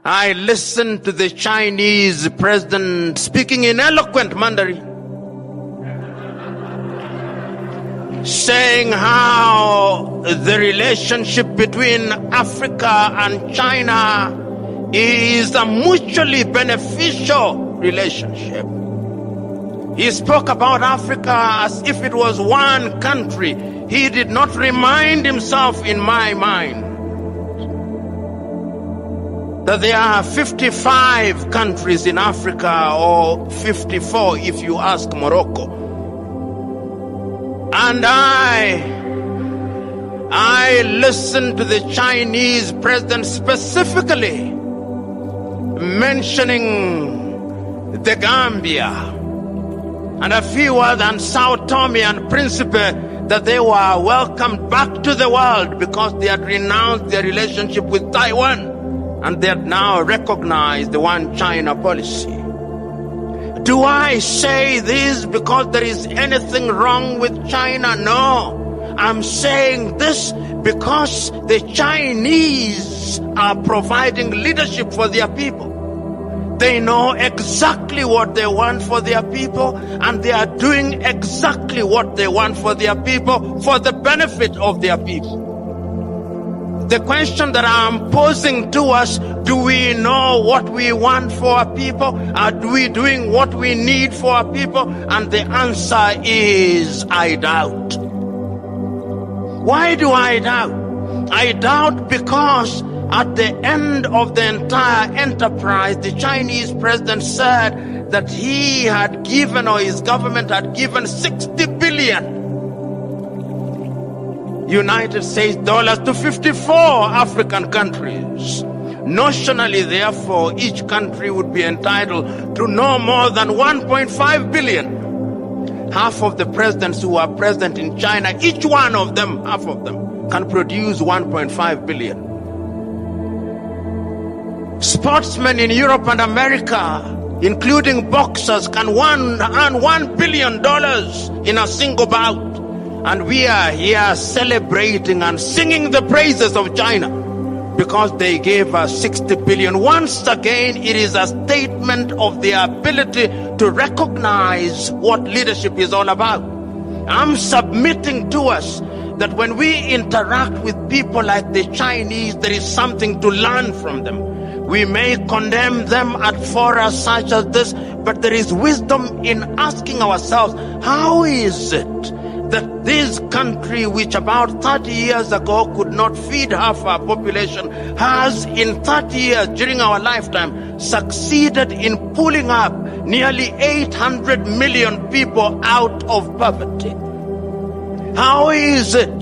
I listened to the Chinese president speaking in eloquent Mandarin, saying how the relationship between Africa and China is a mutually beneficial relationship. He spoke about Africa as if it was one country. He did not remind himself, in my mind, that there are 55 countries in Africa, or 54 if you ask Morocco. And I listened to the Chinese president specifically mentioning the Gambia and a few other, and Sao Tome and Principe, that they were welcomed back to the world because they had renounced their relationship with Taiwan. And they have now recognized the one China policy. Do I say this because there is anything wrong with China? No. I'm saying this because the Chinese are providing leadership for their people. They know exactly what they want for their people, and they are doing exactly what they want for their people for the benefit of their people. The question that I'm posing to us, do we know what we want for our people? Are we doing what we need for our people? And the answer is, I doubt. Why do I doubt? I doubt because at the end of the entire enterprise, the Chinese president said that he had given, or his government had given, 60 billion United States dollars to 54 African countries. Notionally, therefore, each country would be entitled to no more than 1.5 billion. Half of the presidents who are present in China, each one of them, half of them, can produce 1.5 billion. Sportsmen in Europe and America, including boxers, can earn $1 billion in a single bout. And we are here celebrating and singing the praises of China because they gave us 60 billion. Once again, it is a statement of their ability to recognize what leadership is all about. I'm submitting to us that when we interact with people like the Chinese, there is something to learn from them. We may condemn them at forums such as this, but there is wisdom in asking ourselves, how is it that this country, which about 30 years ago could not feed half our population, has in 30 years during our lifetime succeeded in pulling up nearly 800 million people out of poverty? How is it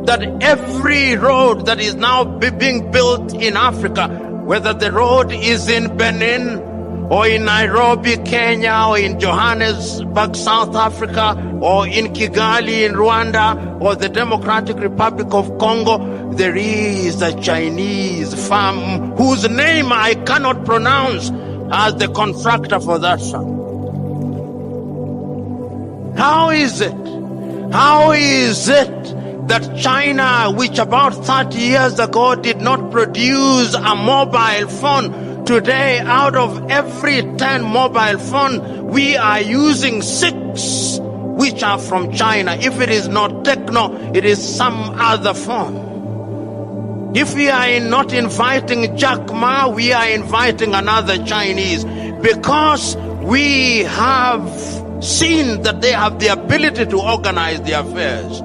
that every road that is now being built in Africa, whether the road is in Benin, or in Nairobi, Kenya, or in Johannesburg, South Africa, or in Kigali, in Rwanda, or the Democratic Republic of Congo, there is a Chinese firm whose name I cannot pronounce as the contractor for that firm? How is it? How is it that China, which about 30 years ago did not produce a mobile phone, today, out of every 10 mobile phones, we are using 6 which are from China? If it is not Techno, it is some other phone. If we are not inviting Jack Ma, we are inviting another Chinese, because we have seen that they have the ability to organize their affairs.